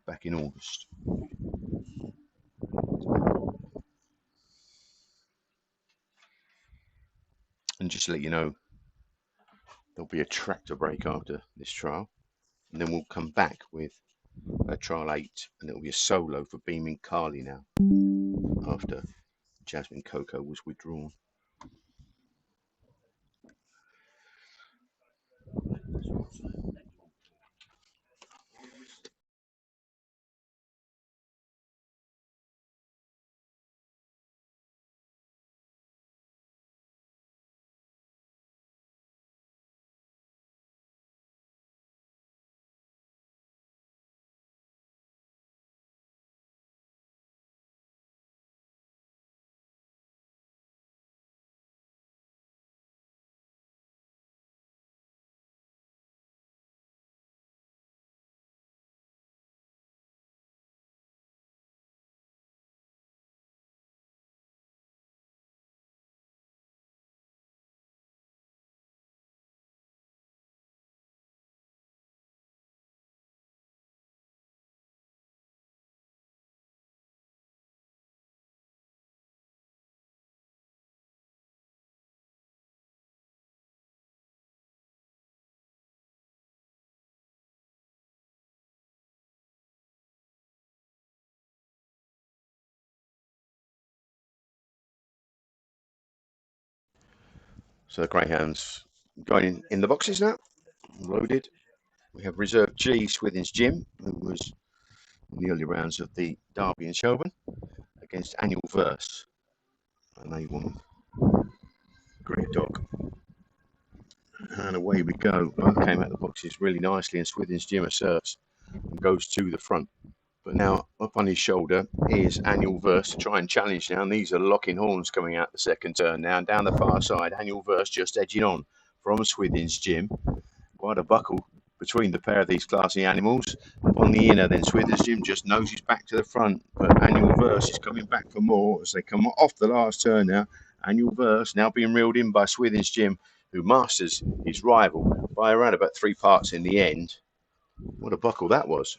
back in August. And just to let you know, there'll be a tractor break after this trial, and then we'll come back with trial 8, and it'll be a solo for Beaming Carly now, after Jasmine Coco was withdrawn. So the greyhounds going in the boxes now, loaded. We have Reserve G, Swithin's Jim, who was in the early rounds of the Derby in Shelburne, against Annual Verse, an A1 great dog. And away we go. Both came out the boxes really nicely, and Swithin's Jim serves and goes to the front. But now up on his shoulder is Annual Verse to try and challenge now. And these are locking horns coming out the second turn now. And down the far side, Annual Verse just edging on from Swithin's Jim. Quite a buckle between the pair of these classy animals. Up on the inner, then Swithin's Jim just noses back to the front. But Annual Verse is coming back for more as they come off the last turn now. Annual Verse now being reeled in by Swithin's Jim, who masters his rival by around about 3 parts in the end. What a buckle that was.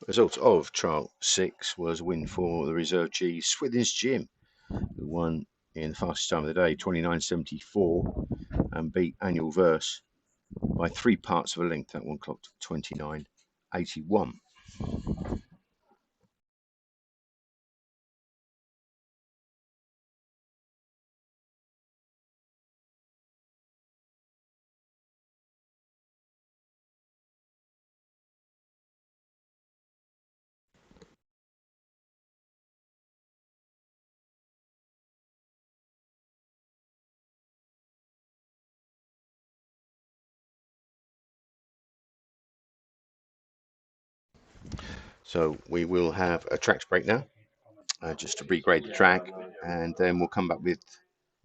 Result of trial 6 was a win for the Reserve G, Swithin's Jim, who won in the fastest time of the day, 29.74, and beat Annual Verse by 3 parts of a length. That one clocked 29.81. So we will have a tracks break now, just to regrade the track, and then we'll come back with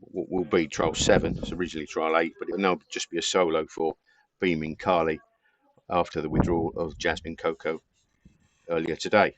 what will be trial 7. It's originally trial 8, but it'll now just be a solo for Beaming Carly after the withdrawal of Jasmine Coco earlier today.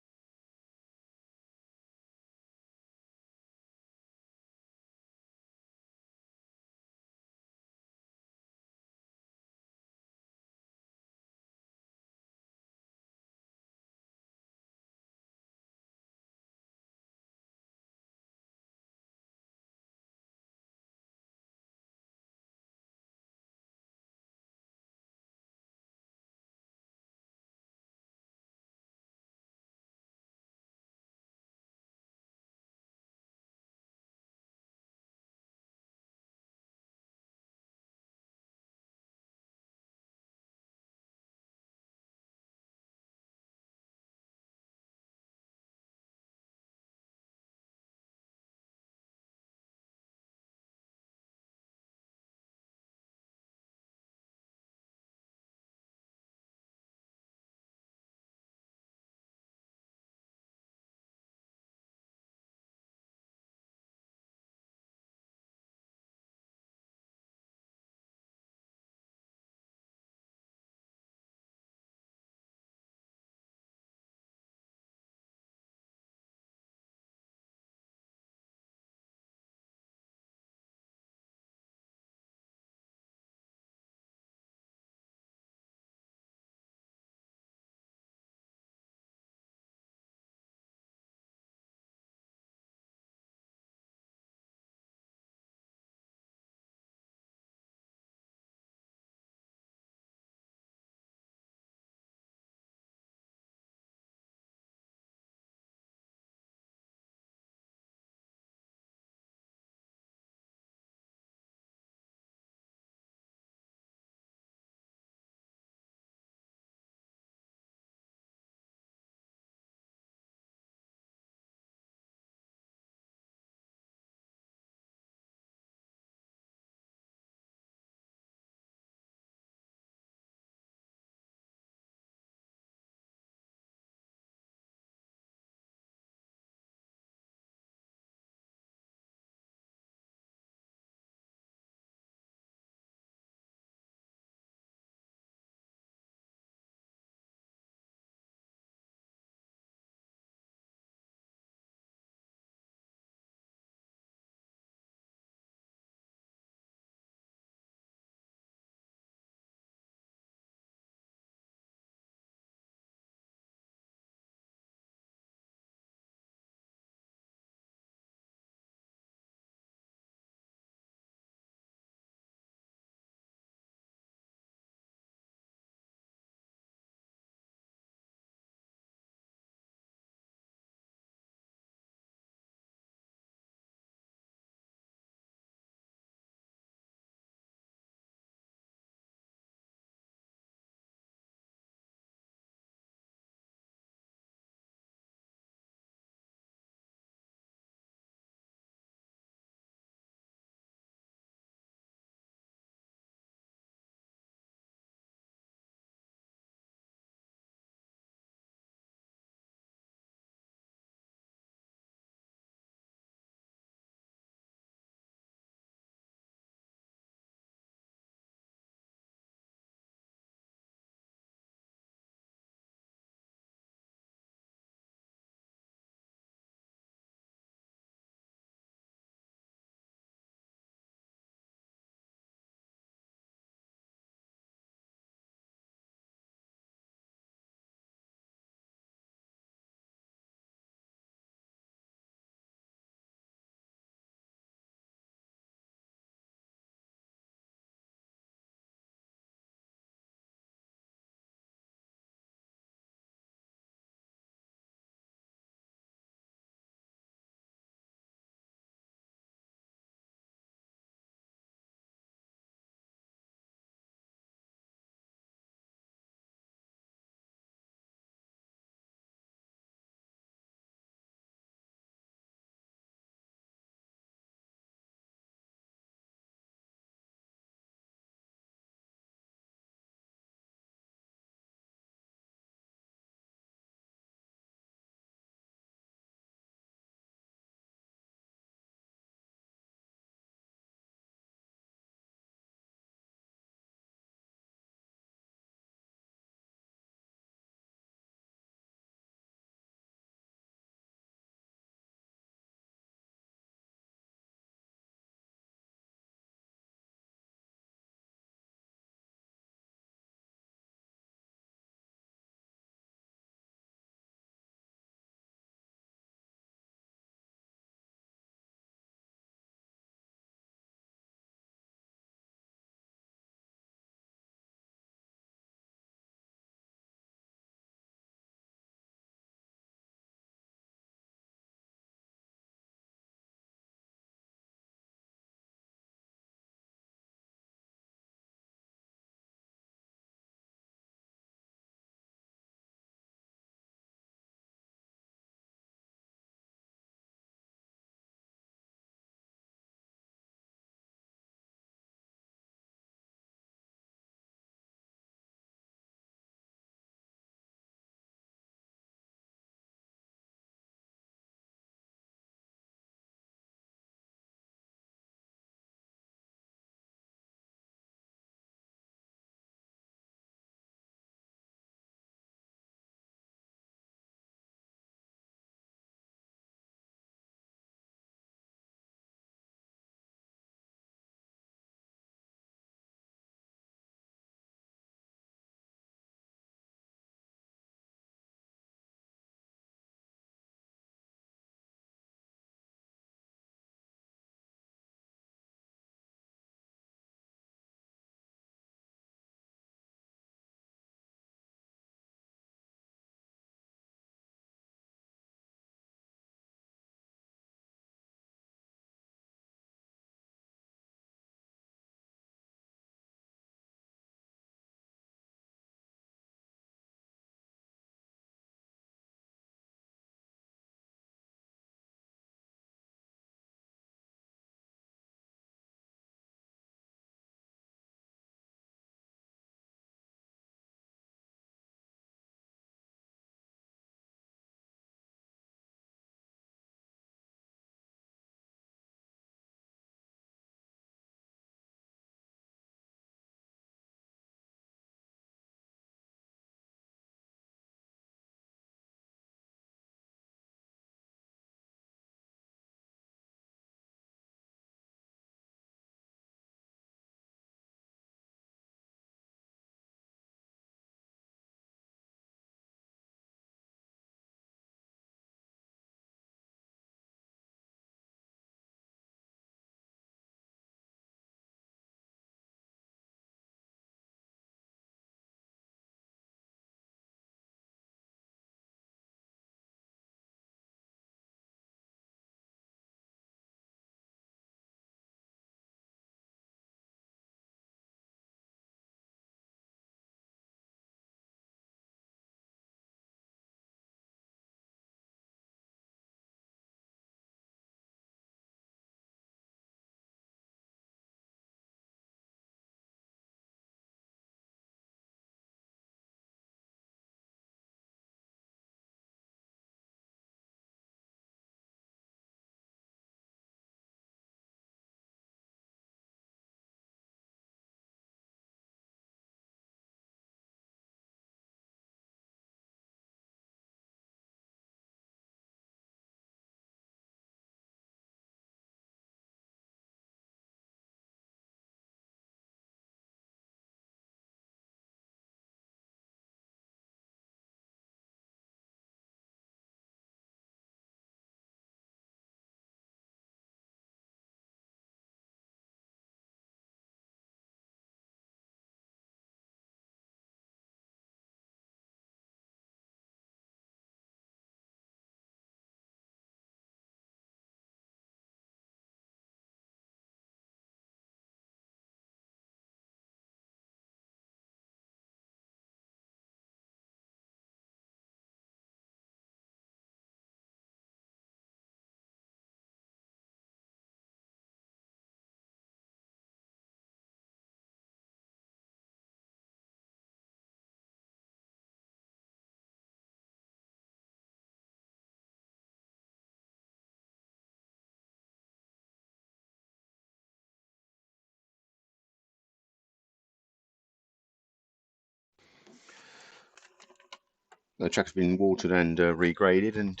The track's been watered and regraded, and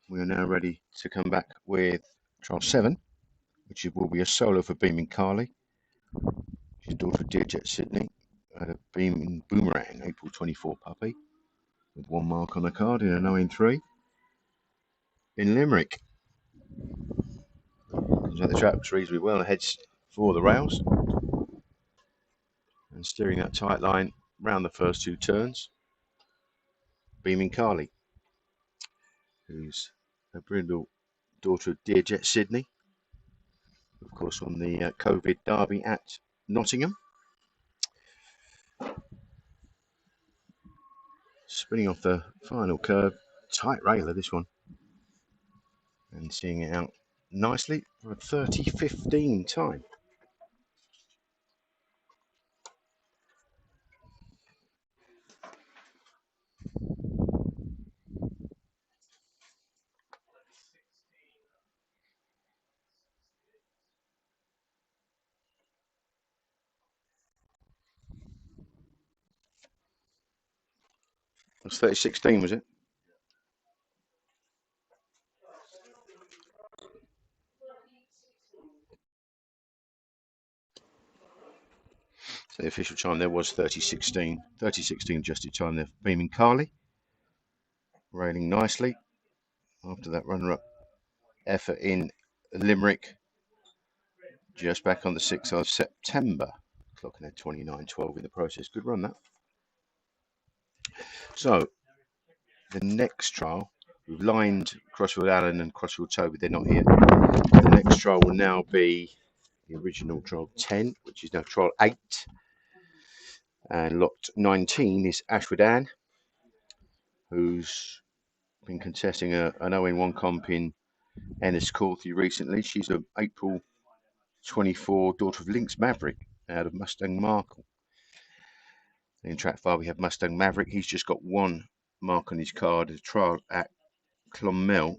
we are now ready to come back with trial 7, which will be a solo for Beaming Carly. She's daughter of Dear Jet Sydney, had a Beaming Boomerang April 24 puppy with 1 mark on the card in a 9-3 in Limerick. Comes out the traps reasonably well and heads for the rails, and steering that tight line round the first 2 turns. Beaming Carly, who's a brindle daughter of Dear Jet Sydney, of course, on the COVID derby at Nottingham. Spinning off the final curve, tight railer this one, and seeing it out nicely for a 30.15 time. It was 30.16, was it? So the official time there was 30.16. 30.16 adjusted time there for Beaming Carly. Railing nicely after that runner-up effort in Limerick just back on the 6th of September. Clocking at 29.12 in the process. Good run, that. So the next trial, we've lined Crossfield Allen and Crossfield Toby, they're not here. The next trial will now be the original trial 10, which is now trial 8. And lot 19 is Ashford Ann, who's been contesting an 0-1 comp in Enniscorthy recently. She's an April 24 daughter of Lynx Maverick out of Mustang Markle. In track 5 we have Mustang Maverick. He's just got 1 mark on his card, a trial at Clonmel.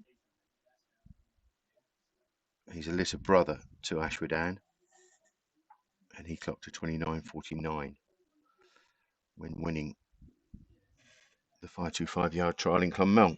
He's a little brother to Ashford Ann, and he clocked a 29.49 when winning the 525-yard trial in Clonmel.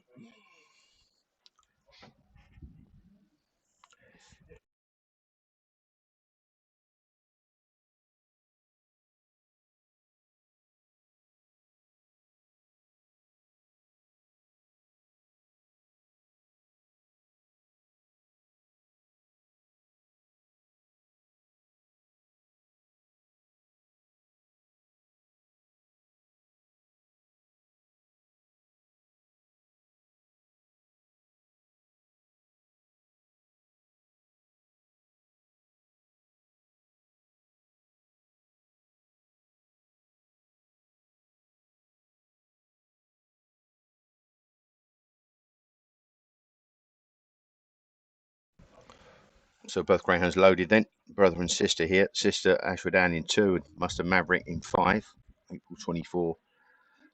So both greyhounds loaded then, brother and sister here. Sister Ashford Ann in 2 and Mustang Maverick in 5. April 24,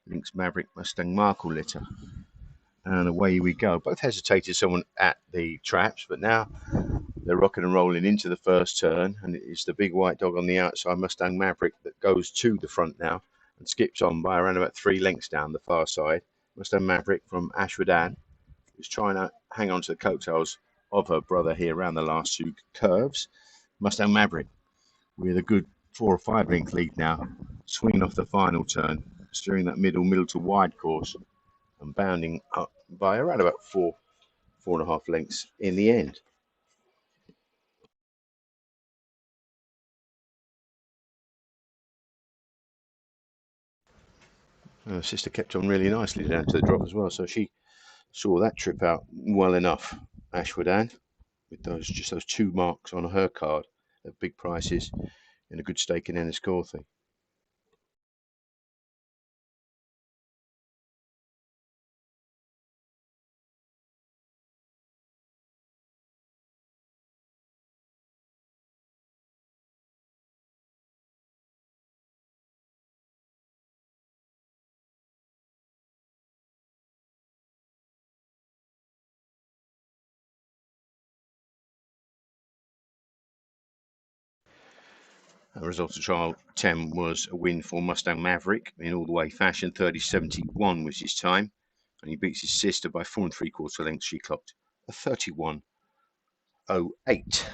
Lynx Maverick Mustang Markle litter. And away we go. Both hesitated someone at the traps, but now they're rocking and rolling into the first turn, and it's the big white dog on the outside, Mustang Maverick, that goes to the front now and skips on by around about 3 lengths down the far side. Mustang Maverick from Ashford Ann is trying to hang on to the coattails of her brother here around the last 2 curves. Mustang Maverick with a good 4 or 5 length lead now, swinging off the final turn, steering that middle to wide course and bounding up by around about 4.5 lengths in the end. Her sister kept on really nicely down to the drop as well, so she saw that trip out well enough, Ashford Ann, with those 2 marks on her card at big prices in a good stake in Enniscorthy. The result of trial 10 was a win for Mustang Maverick in all the way fashion. 30.71 was his time. and he beats his sister by 4 3/4 lengths. She clocked a 31.08.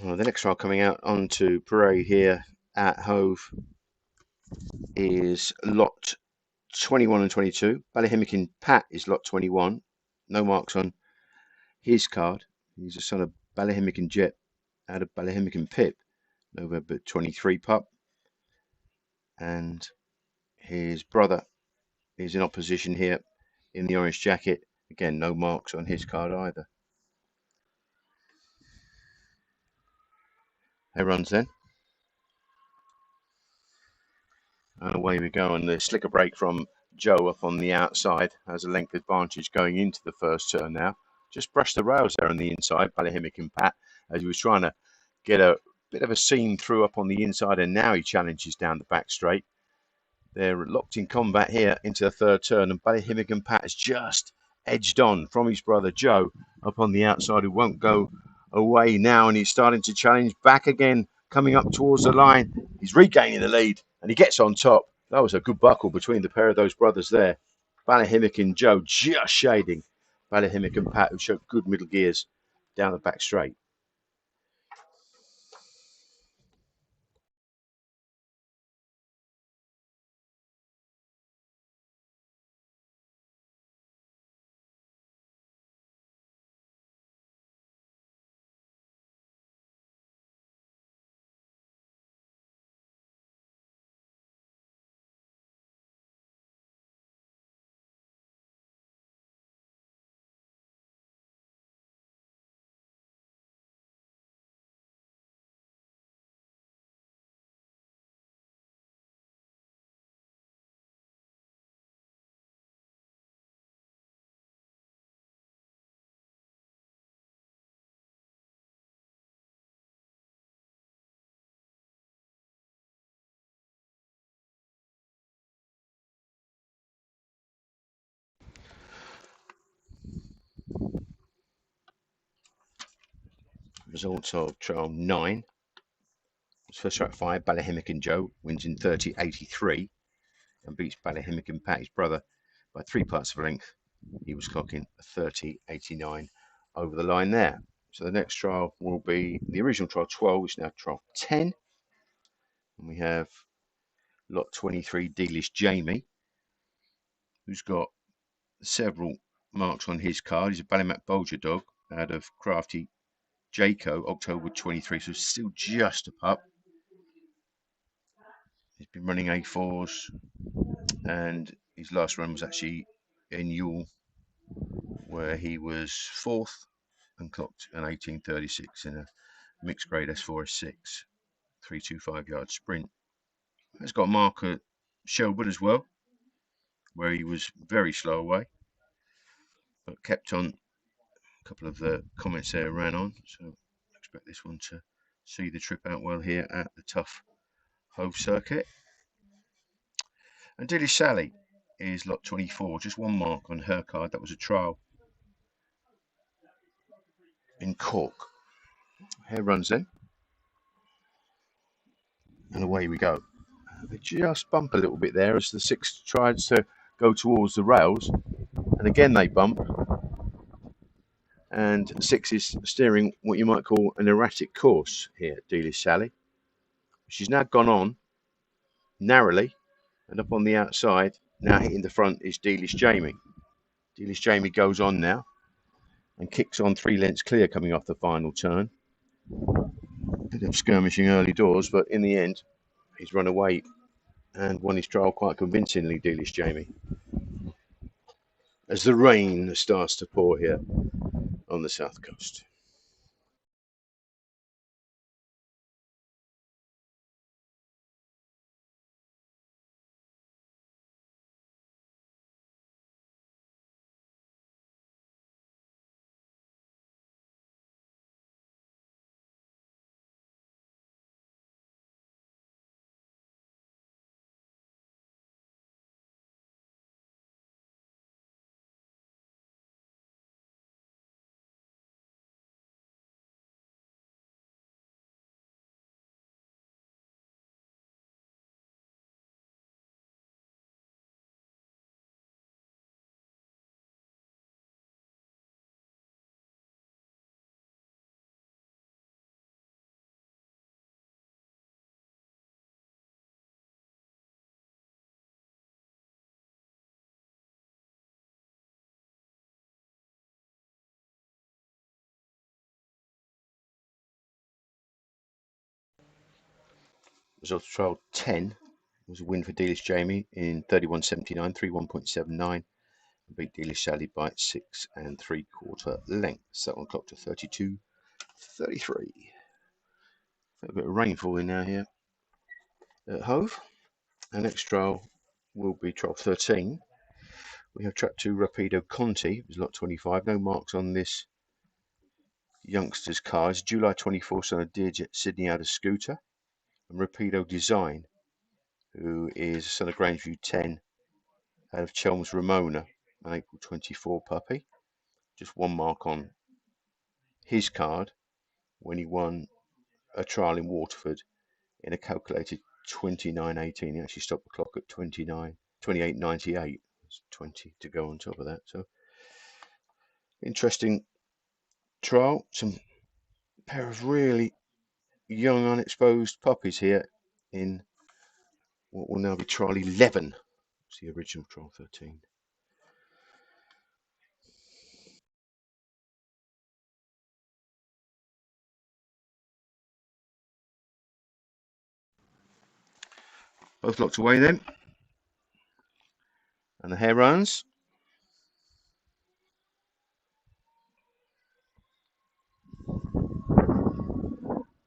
Well, the next trial coming out onto parade here at Hove is lot 21 and 22. Ballyhimmakin Pat is lot 21. No marks on his card. He's a son of Ballyhimmakin Jet out of Ballyhimmakin Pip, November 23 pup. And his brother is in opposition here in the orange jacket. Again, no marks on his card either. There runs then. And away we go. And the slicker break from Joe up on the outside has a length advantage going into the first turn now. Just brushed the rails there on the inside, Ballyhimmakin Pat, as he was trying to get a bit of a seam through up on the inside, and now he challenges down the back straight. They're locked in combat here into the third turn, and Ballyhimmakin Pat has just edged on from his brother Joe up on the outside, who won't go away now, and he's starting to challenge back again, coming up towards the line. He's regaining the lead, and he gets on top. That was a good buckle between the pair of those brothers there. Ballyhimmakin Joe just shading Ballyhimmakin Pat, who showed good middle gears down the back straight. Results of trial 9. First strike 5, Ballyhimmakin Joe wins in 30.83 and beats Ballyhimmakin Pat, his brother, by 3 parts of a length. He was clocking 30.89 over the line there. So the next trial will be the original trial 12, which is now trial 10. And we have lot 23, Dealish Jamie, who's got several marks on his card. He's a Ballymac Bulger dog out of Crafty Jaco, October 23, so still just a pup. He's been running A4s, and his last run was actually in Yule where he was fourth and clocked an 18:36 in a mixed grade S4 S6 325-yard sprint. He's got a mark at Shelburne as well, where he was very slow away, but kept on. A couple of the comments there ran on, so I expect this one to see the trip out well here at the tough Hove circuit. And Dilly Sally is lot 24, just one mark on her card. That was a trial in Cork. Here runs then, and away we go. They just bump a little bit there as the 6 tries to go towards the rails, and again they bump, and 6 is steering what you might call an erratic course here, Dealish Sally. She's now gone on narrowly, and up on the outside, now hitting the front, is Dealish Jamie. Dealish Jamie goes on now and kicks on 3 lengths clear coming off the final turn. Bit of skirmishing early doors, but in the end, he's run away and won his trial quite convincingly, Dealish Jamie. As the rain starts to pour here on the south coast. Result of trial 10 was a win for Dealish Jamie in 31.79, 31.79. Beat Dealish Sally by 6 3/4 lengths. That one clocked to 32.33. A bit of rainfall in now here at Hove. Our next trial will be trial 13. We have track 2 Rapido Conti. It was lot 25. No marks on this youngster's car. It's July 24, son of Dearjet Sydney out of Scooter. And Rapido Design, who is son of Grangeview 10 out of Chelm's Ramona, an April 24 puppy. Just one mark on his card when he won a trial in Waterford in a calculated 29.18. He actually stopped the clock at 28.98. There's 20 to go on top of that. So interesting trial. Some pair of really young unexposed puppies here in what will now be trial 11. It's the original trial 13. Both locked away then. And the hare runs.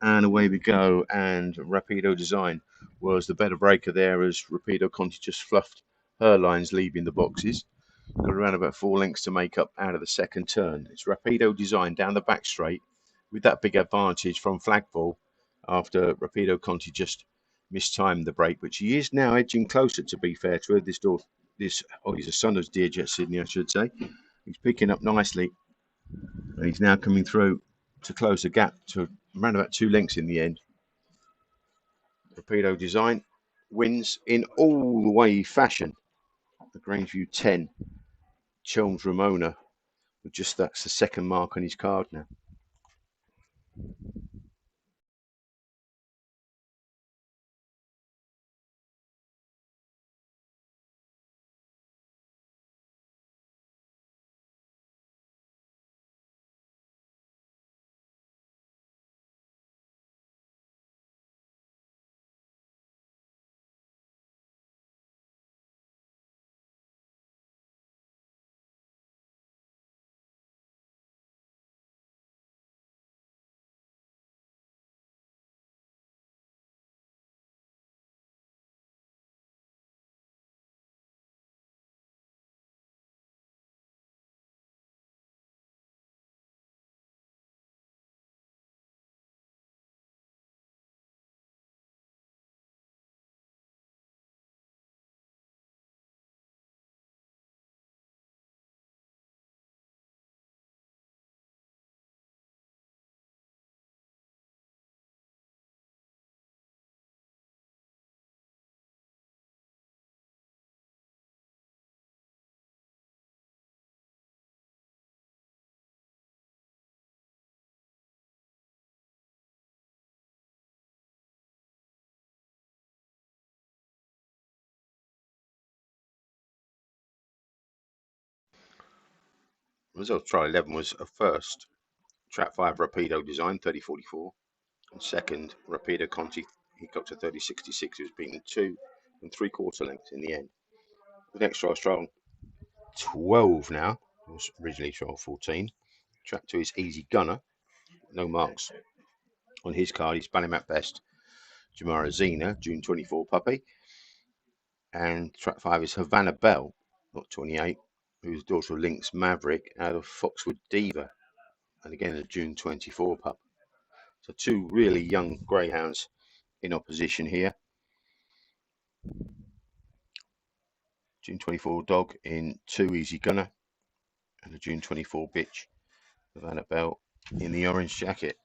And away we go. And Rapido Design was the better breaker there as Rapido Conti just fluffed her lines leaving the boxes. Got around about 4 lengths to make up out of the second turn. It's Rapido Design down the back straight with that big advantage from Flagball after Rapido Conti just mistimed the break, which he is now edging closer, to be fair to her. He's a son of Dearjet Sydney, I should say. He's picking up nicely. And he's now coming through to close the gap to around about 2 lengths in the end. Rapido Design wins in all the way fashion. The Grangeview 10, Chelm's Ramona, that's the second mark on his card now. Result of trial 11 was a first trap 5 Rapido design 3044, and second Rapido Conti. He got to 3066. He was beaten 2 3/4 lengths in the end. The next trial 12 now. It was originally trial 14. Trap 2 is Easy Gunner. No marks on his card. He's Ballymat Best. Jamara Zena, June 24 puppy. And trap 5 is Havana Bell, not 28, who's daughter of Lynx Maverick out of Foxwood Diva. And again, a June 24 pup. So 2 really young greyhounds in opposition here. June 24 dog in 2 Easy Gunner, and a June 24 bitch, Havana Bell, in the orange jacket.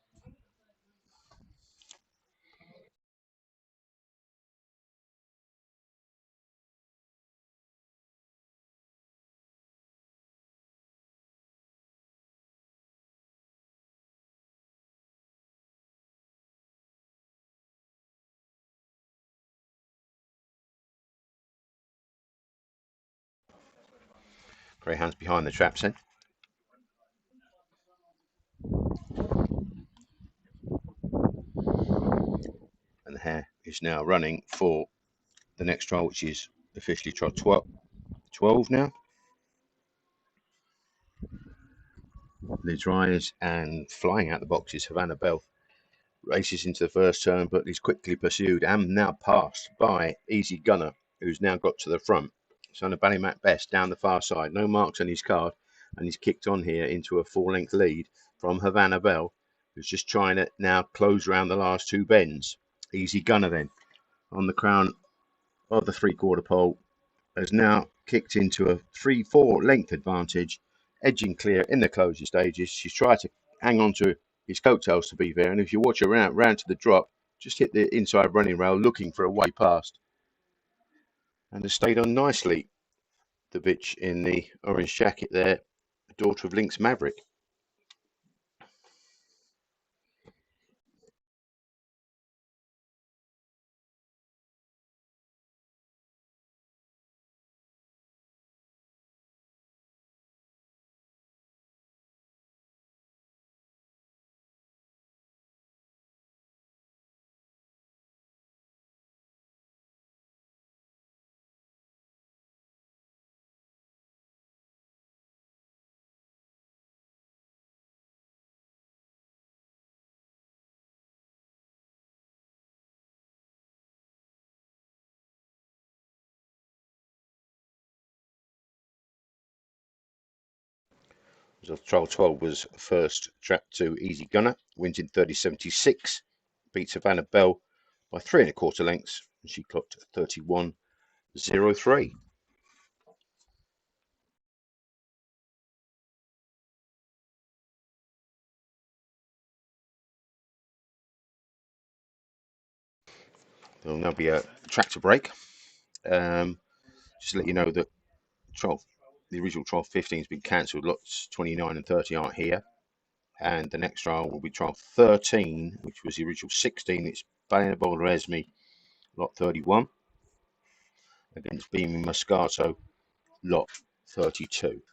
Greyhounds behind the traps then. And the hare is now running for the next trial, which is officially trial 12 now. Lids rise and flying out the boxes. Havana Bell races into the first turn, but is quickly pursued and now passed by Easy Gunner, who's now got to the front. Son of Ballymat Best down the far side. No marks on his card, and he's kicked on here into a 4-length lead from Havana Bell, who's just trying to now close around the last 2 bends. Easy Gunner then on the crown of the 3/4 pole has now kicked into a 3-4 length advantage, edging clear in the closing stages. She's tried to hang on to his coattails, to be fair, and if you watch her round to the drop, just hit the inside running rail looking for a way past, and has stayed on nicely. The bitch in the orange jacket there, daughter of Lynx Maverick. So trial 12 was first trap 2 Easy Gunner, wins in 30.76, beats Havana Bell by 3 1/4 lengths, and she clocked 31.03. There'll now be a tractor break. Just to let you know that the original trial 15 has been cancelled. Lots 29 and 30 aren't here. And the next trial will be trial 13, which was the original 16. It's Ballinabol Resmi, lot 31, against Beaming Moscato, lot 32.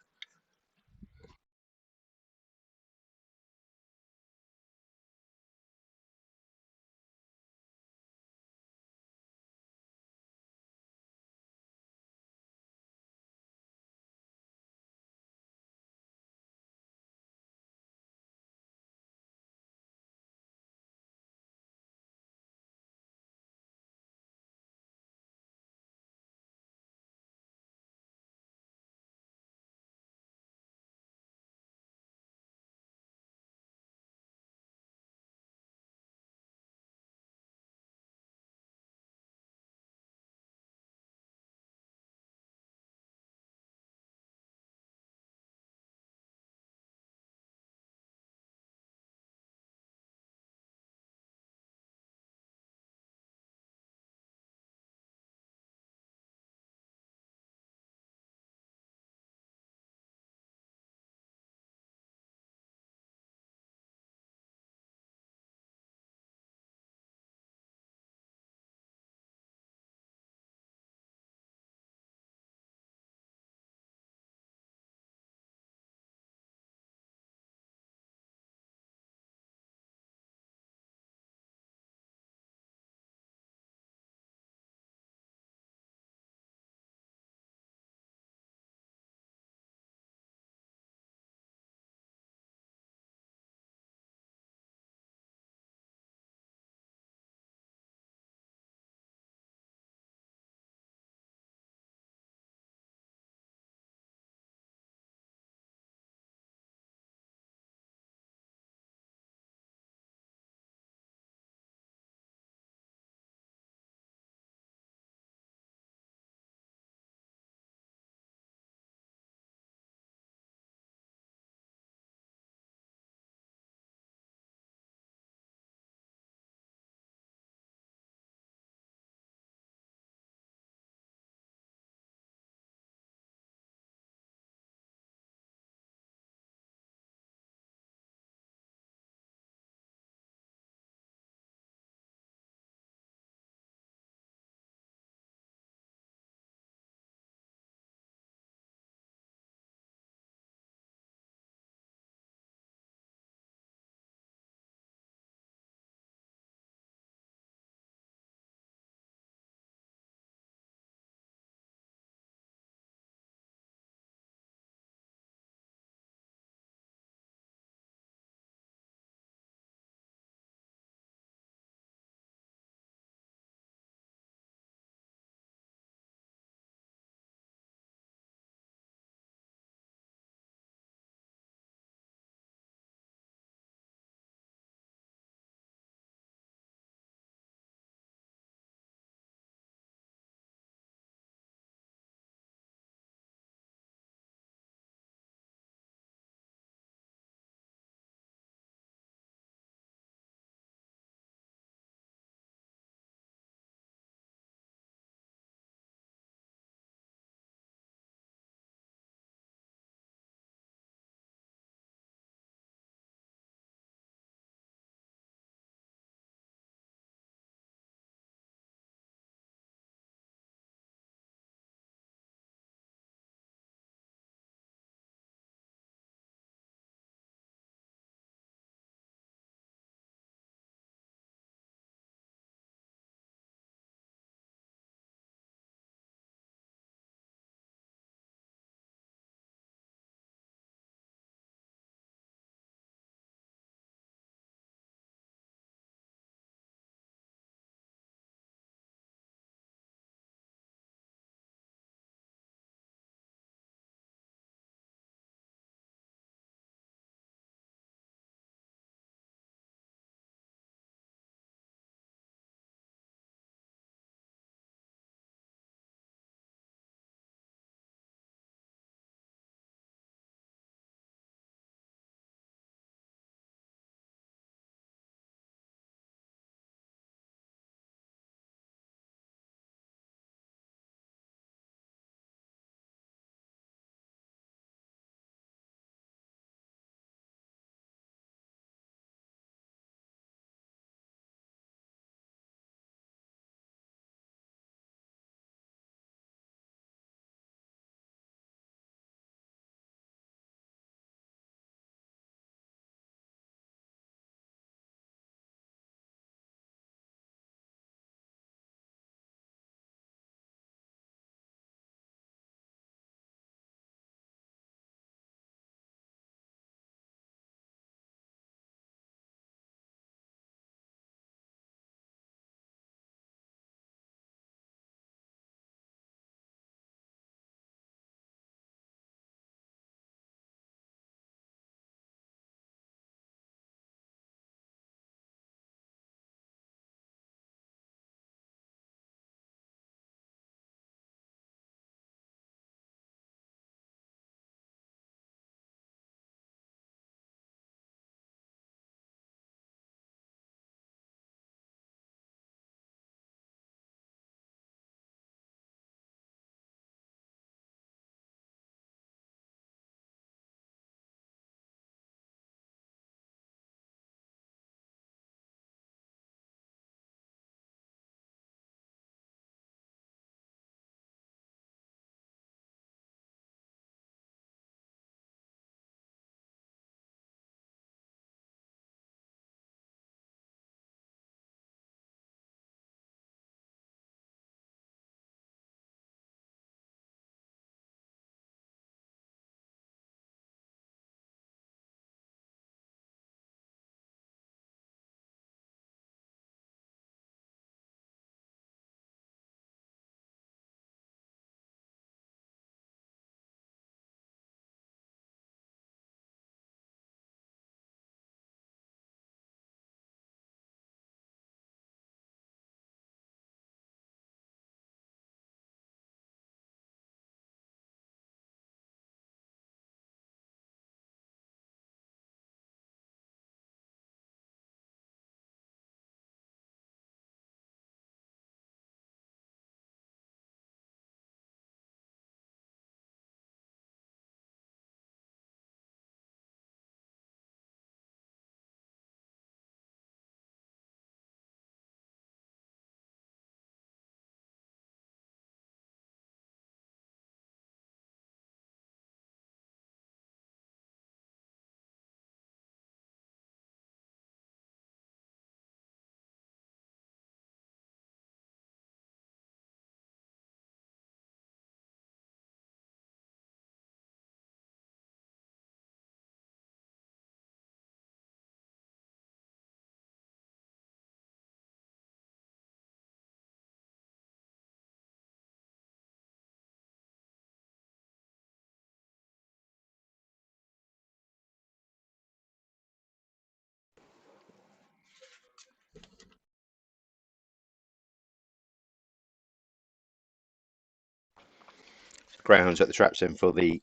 greyhounds at the traps then for the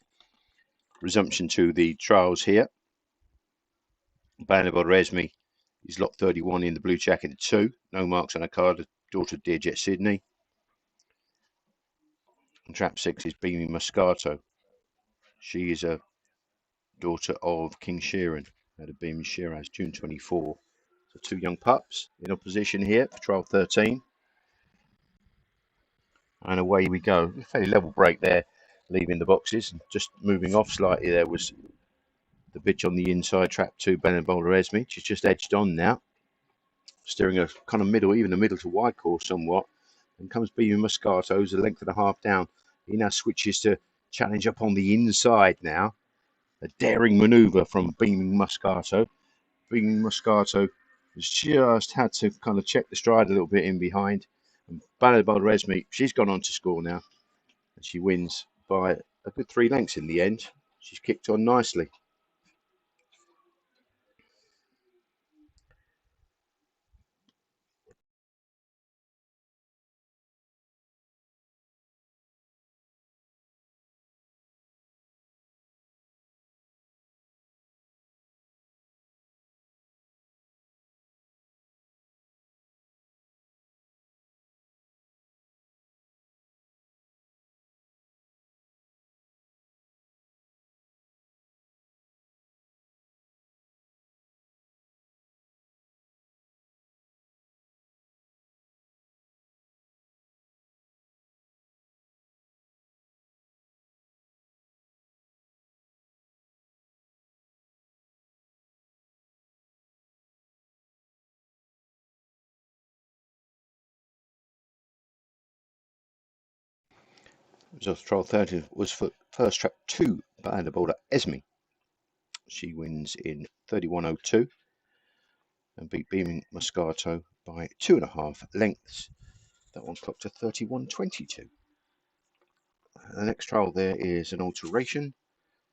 resumption to the trials here. Bandable Resme is lot 31 in the blue jacket at 2. No marks on a card. Daughter of Dear Jet Sydney. And trap 6 is Beaming Moscato. She is a daughter of King Sheeran out of Beaming Shiraz, June 24. So 2 young pups in opposition here for trial 13. And away we go. A fairly level break there, leaving the boxes. Just moving off slightly there was the bitch on the inside, trap 2, Bandable Resme. She's just edged on now, steering a kind of middle, even a middle to wide course somewhat. And comes Beaming Moscato, who's a length and a half down. He now switches to challenge up on the inside now. A daring manoeuvre from Beaming Moscato. Beaming Moscato has just had to kind of check the stride a little bit in behind. And Bandable Resme, she's gone on to score now. And she wins by a good 3 lengths in the end. She's kicked on nicely. Result trial 30 was for first trap 2, Bandable Esme. She wins in 31.02 and beat Beaming Moscato by 2.5 lengths. That one clocked to 31.22. The next trial there is an alteration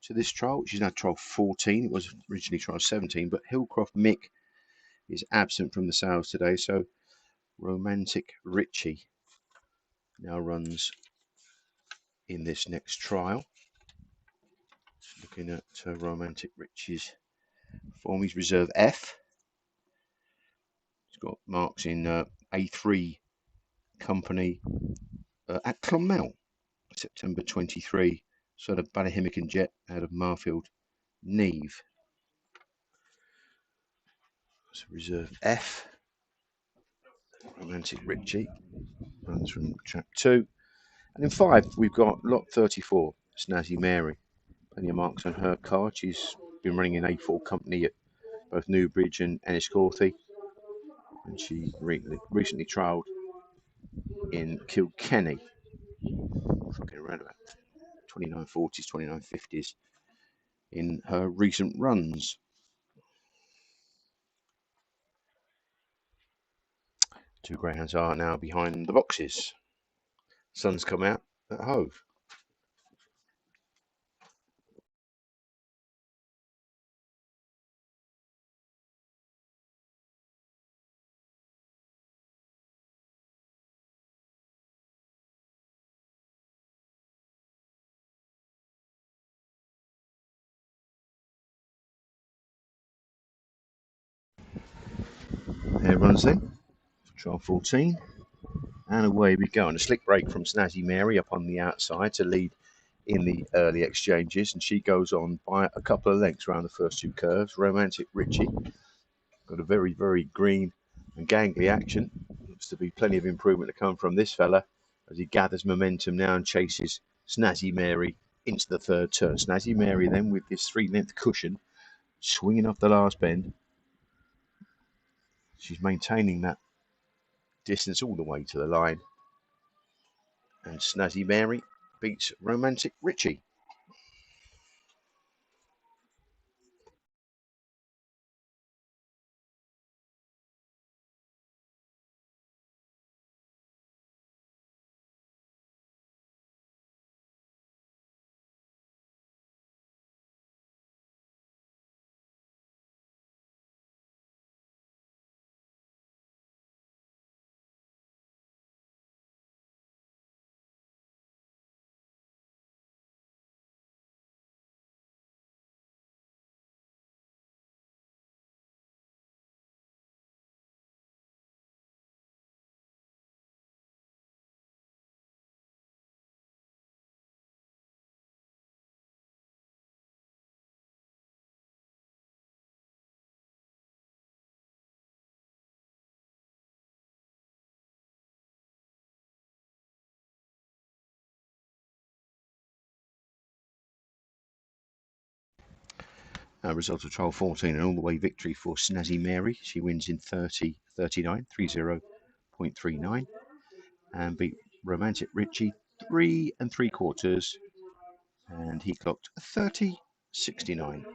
to this trial, which is now trial 14. It was originally trial 17, but Hillcroft Mick is absent from the sales today, so Romantic Richie now runs in this next trial. Looking at Romantic Richie's form, he's reserve F. He's got marks in A3 company at Clonmel, September 23. Sort of Ballahimick and Jet out of Marfield, Neve. So reserve F. Romantic Richie runs from track 2. And in 5, we've got lot 34, Snazzy Mary. Plenty of marks on her card. She's been running in A4 company at both Newbridge and Enniscorthy. And she recently trialled in Kilkenny. Fucking around about 29.40s, 29.50s in her recent runs. Two greyhounds are now behind the boxes. Sun's come out at Hove. There runs then, trial 14. And away we go. And a slick break from Snazzy Mary up on the outside to lead in the early exchanges. And she goes on by a couple of lengths around the first 2 curves. Romantic Richie got a very, very green and gangly action. Looks to be plenty of improvement to come from this fella as he gathers momentum now and chases Snazzy Mary into the 3rd turn. Snazzy Mary then with this 3-length cushion swinging off the last bend. She's maintaining that distance all the way to the line. And Snazzy Mary beats Romantic Richie. Result of trial 14, an all-the-way victory for Snazzy Mary. She wins in 30.39, 30.39, and beat Romantic Richie 3 3/4, and he clocked 30.69.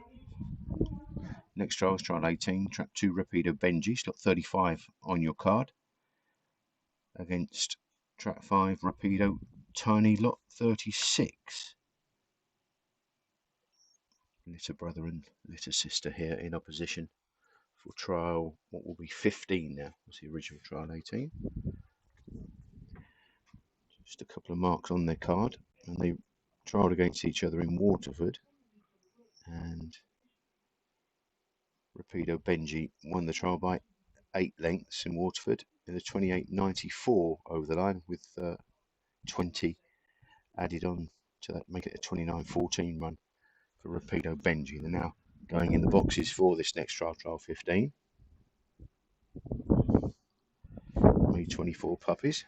Next trial is trial 18, track 2, Rapido Benji. Slot 35 on your card. Against track 5, Rapido Tiny, lot 36. Little brother and little sister here in opposition for trial, what will be 15 now. Was the original trial 18. Just a couple of marks on their card, and they trialled against each other in Waterford, and Rapido Benji won the trial by 8 lengths in Waterford in the 28.94 over the line, with 20 added on to that, make it a 29.14 run for Rapido Benji. They're now going in the boxes for this next trial, trial 15. Only 24 puppies.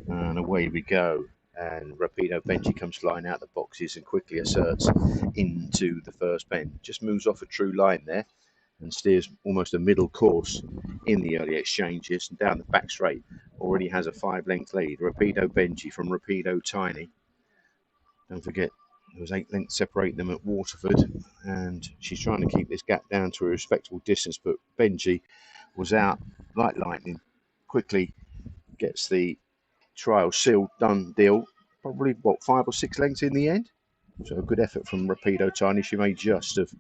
And away we go. And Rapido Benji comes flying out the boxes and quickly asserts into the first bend. Just moves off a true line there and steers almost a middle course in the early exchanges, and down the back straight already has a 5-length lead. Rapido Benji from Rapido Tiny. Don't forget, there was 8 lengths separating them at Waterford, and she's trying to keep this gap down to a respectable distance, but Benji was out like lightning. Quickly gets the trial sealed, done deal. Probably, what, 5 or 6 lengths in the end? So a good effort from Rapido Tiny. She may just have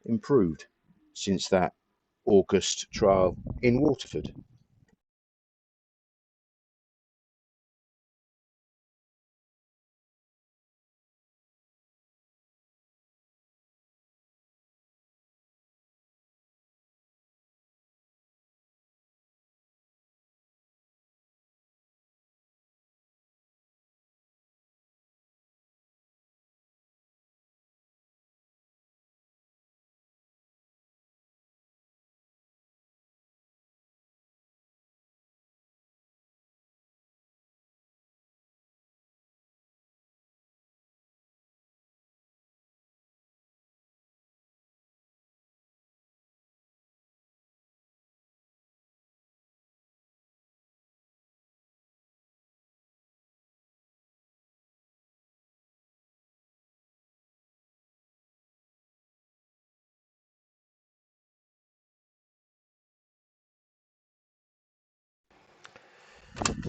improved since that August trial in Waterford.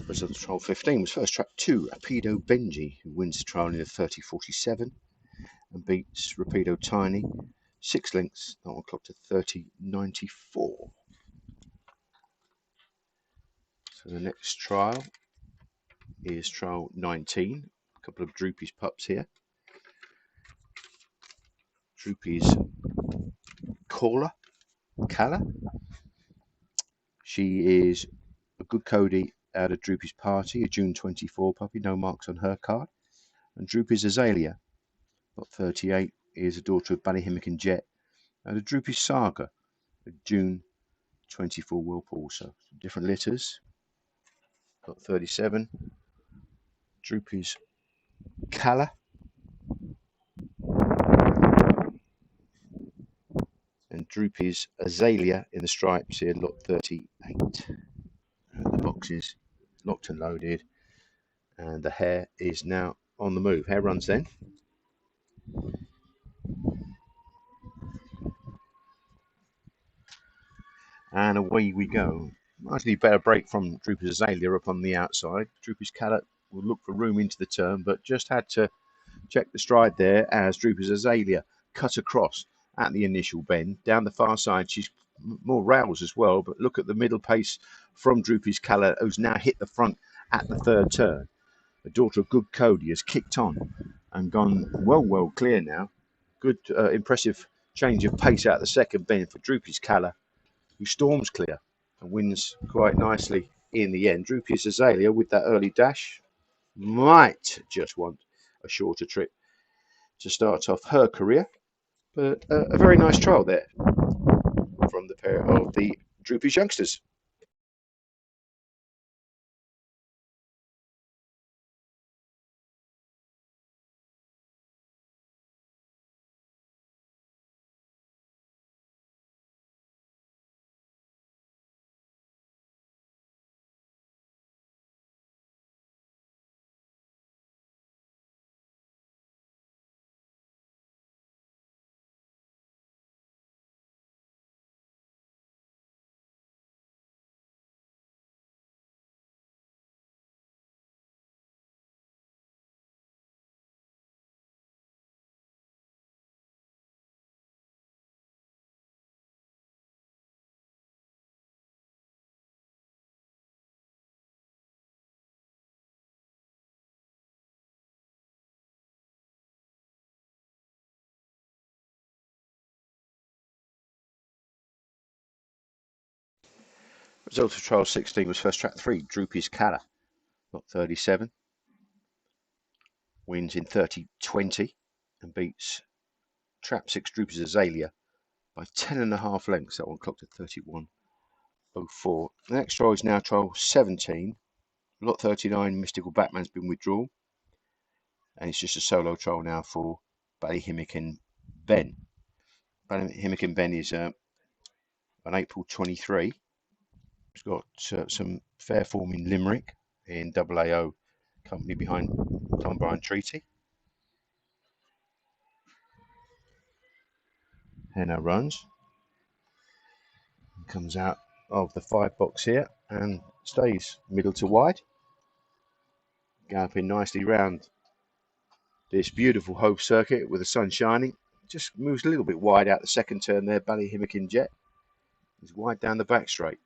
Result of trial 15 was first track 2, Rapido Benji, who wins the trial in a 30.47 and beats Rapido Tiny 6 lengths. That one clocked to 30.94. So the next trial is trial 19. A couple of Droopy's pups here. Droopy's Calla. She is a good Cody out of Droopy's Party, a June 24 puppy, no marks on her card. And Droopy's Azalea, lot 38, is a daughter of Ballyhimmock and Jet, and a Droopy's Saga, a June 24 Whirlpool. So different litters. Lot 37, Droopy's Calla, and Droopy's Azalea in the stripes here, lot 38. And the box is locked and loaded, and the hare is now on the move. Hare runs then. And away we go. Slightly better break from Droopy's Azalea up on the outside. Droopy's Calla will look for room into the turn, but just had to check the stride there as Droopy's Azalea cut across at the initial bend. Down the far side, she's more rails as well, but look at the middle pace from Droopy's Calla, who's now hit the front at the third turn. The daughter of Good Cody has kicked on and gone well clear now. Good, impressive change of pace out the second bend for Droopy's Calla, who storms clear and wins quite nicely in the end. Droopy's Azalea, with that early dash, might just want a shorter trip to start off her career, but a very nice trial there from the pair of the Droopy's youngsters. Result of trial 16 was first track 3, Droopy's Colour, lot 37. Wins in 30-20 and beats trap 6, Droopy's Azalea by 10.5 lengths. That one clocked at 31.04. The next trial is now trial 17, lot 39, Mystical Batman's been withdrawn. And it's just a solo trial now for Ballyhimmock Ben. Ballyhimmock Ben is on April 23. He's got some fair form in Limerick in AAO company behind Tom Bryan Treaty. Henna runs. Comes out of the 5 box here and stays middle to wide. Galloping nicely round this beautiful Hove circuit with the sun shining. Just moves a little bit wide out the second turn there. Ballyhimmock Jet is wide down the back straight.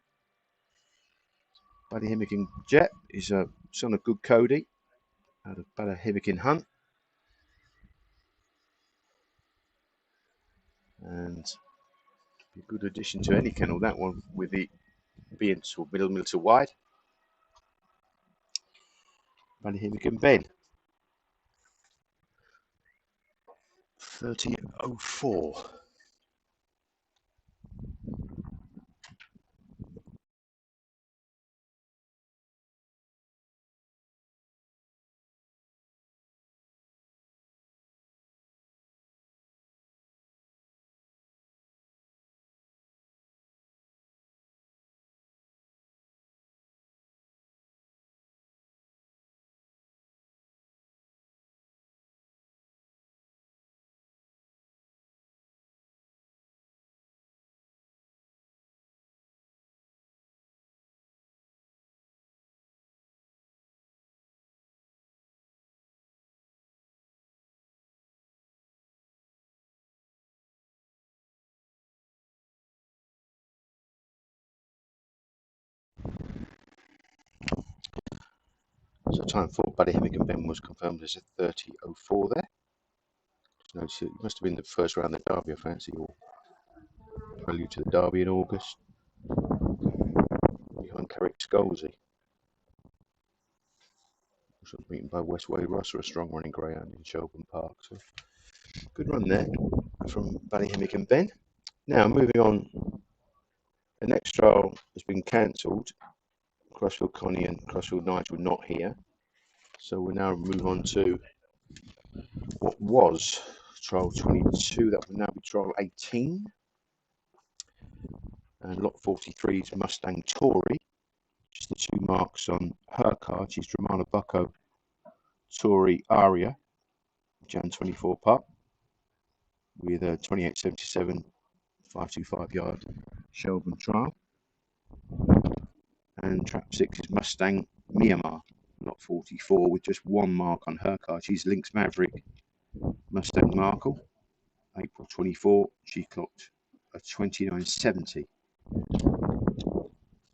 Ballyhimmock Jet is a son of Good Cody out of Ballyhimmock Hunt. And a good addition to any kennel, that one, with the being sort of middle to wide. Ballyhimmock Ben. 30.04. So time for Ballyhimmock Ben was confirmed as a 30.04 there. Just notice it must have been the first round of the Derby, I fancy, or prelude to the Derby in August. Behind Carrick Scalzi. Also beaten by Westway Russell, a strong running greyhound in Shelburne Park. So good run there from Ballyhimmock Ben. Now moving on, the next trial has been cancelled. Crossfield Connie and Crossfield Nigel not here. So we'll now move on to what was trial 22, that will now be trial 18. And lot 43's Mustang Tory. Just the 2 marks on her card. She's Dramana Bucco Tory Aria, Jan 24 pup, with a 28.77, 525 yard Shelburne trial. And trap 6 is Mustang Myanmar, lot 44, with just 1 mark on her card. She's Lynx Maverick Mustang Markle, April 24. She clocked a 29.70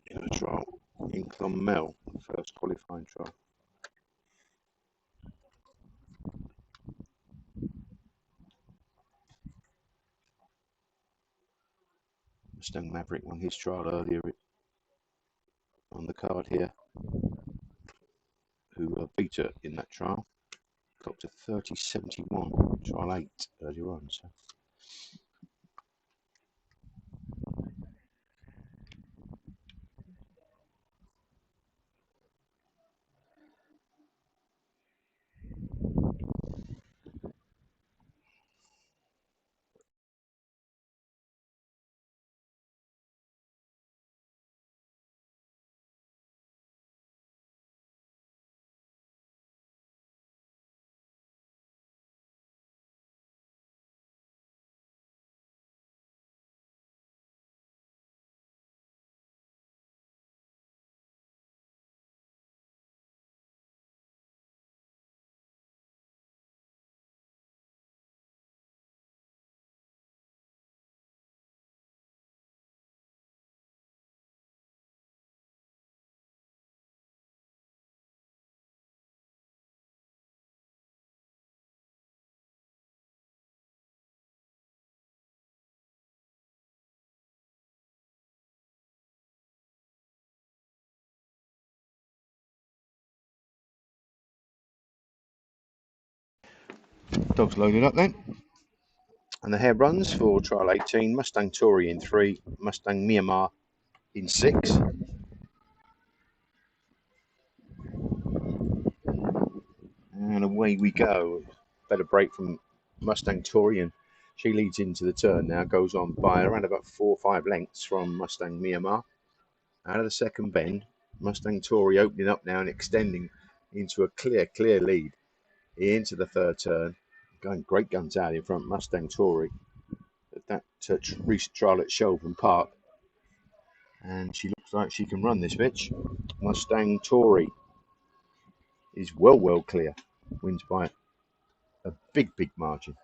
in a trial in Clonmel, first qualifying trial. Mustang Maverick won his trial earlier on the card here, who beat her in that trial. Clocked a 30.71, trial 8 earlier on. So Dog's loaded up then. And the hare runs for trial 18, Mustang Tory in 3, Mustang Myanmar in 6. And away we go. Better break from Mustang Tory, and she leads into the turn now, goes on by around about 4 or 5 lengths from Mustang Myanmar. Out of the second bend, Mustang Tory opening up now and extending into a clear lead into the third turn. Going great guns out in front, Mustang Tory. At that recent trial at Shelburne Park. And she looks like she can run this bitch. Mustang Tory is well clear. Wins by a big margin.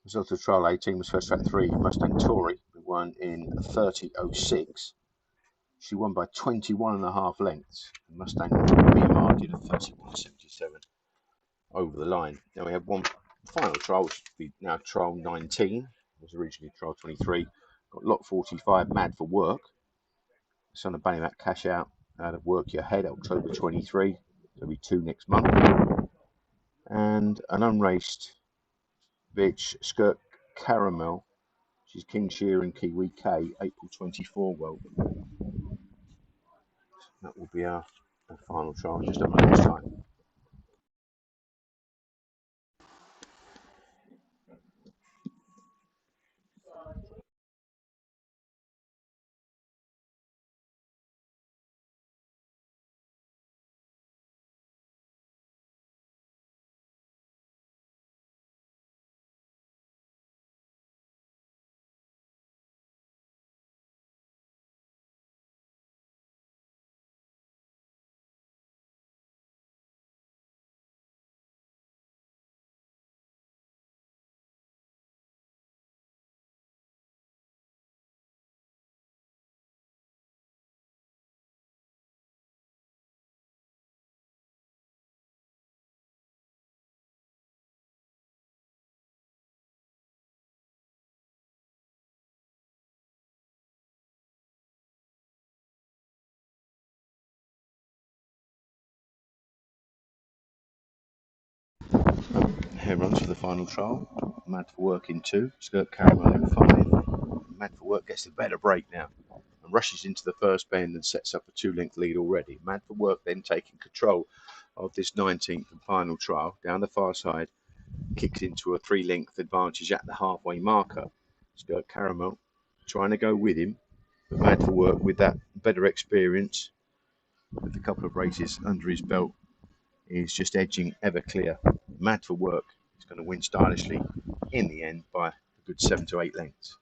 Result of trial 18 was first track 3, Mustang Tory, who won in 30.06. She won by 21.5 lengths. Mustang Myanmar did a 30.77 over the line. Now we have one final trial, which will be now trial 19. It was originally trial 23. Got lot 45, Mad for Work. Son of Bannymac cash out of Work Your Head, October 23. There'll be 2 next month. And an unraced bitch, Skirt Caramel. She's King Shear and Kiwi K, April 24. Well, that will be our final trial just a moment's time. Here runs for the final trial. Mad for Work in 2, Skirt Caramel in 5. Mad for Work gets the better break now and rushes into the first bend and sets up a 2-length lead already. Mad for Work then taking control of this 19th and final trial down the far side, kicks into a 3-length advantage at the halfway marker. Skirt Caramel trying to go with him, but Mad for Work with that better experience, with a couple of races under his belt, is just edging ever clear. Mad for Work is going to win stylishly in the end by a good 7 to 8 lengths.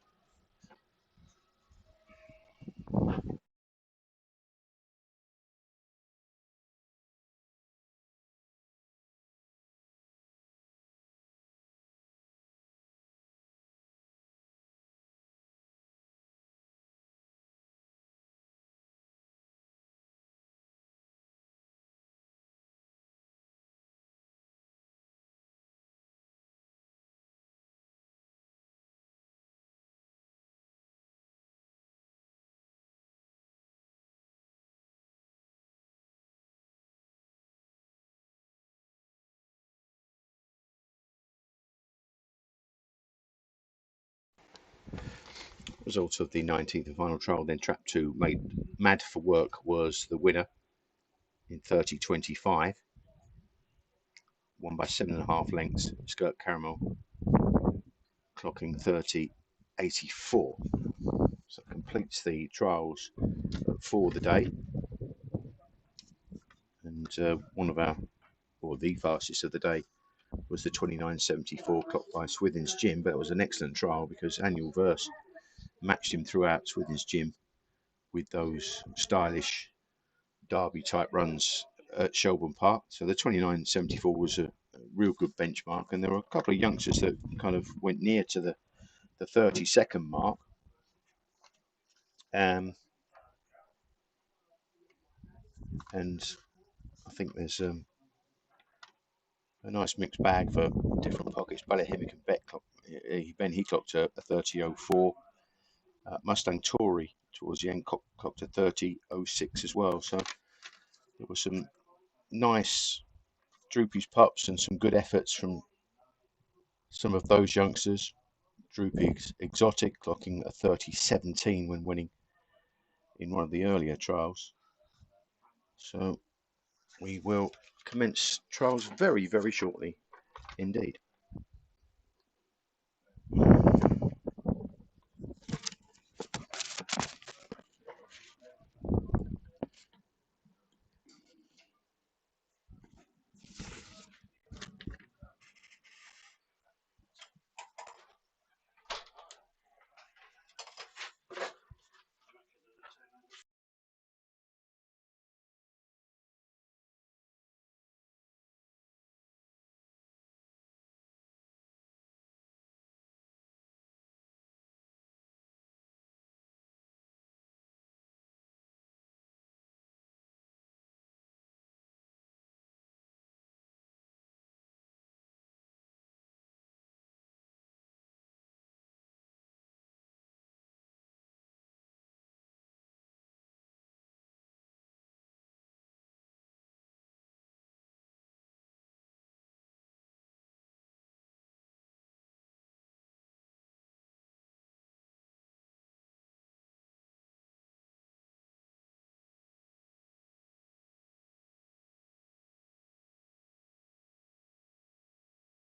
Result of the 19th and final trial, then trap 2, made Mad for Work was the winner in 30.25, won by 7.5 lengths. Skirt Caramel clocking 30.84. So completes the trials for the day. And one of our, or the fastest of the day, was the 29.74 clocked by Swithin's Jim, but it was an excellent trial because Annual Verse matched him throughout Swithin's Jim with those stylish derby type runs at Shelbourne Park. So the 29.74 was a real good benchmark, and there were a couple of youngsters that kind of went near to the 30-second mark. And I think there's a nice mixed bag for different pockets. Ballyhimic and Ben he clocked a 30.04. Mustang Tory towards the end clocked a 30.06 as well. So there were some nice Droopy's pups and some good efforts from some of those youngsters. Droopy Exotic clocking a 30.17 when winning in one of the earlier trials. So we will commence trials very, very shortly indeed.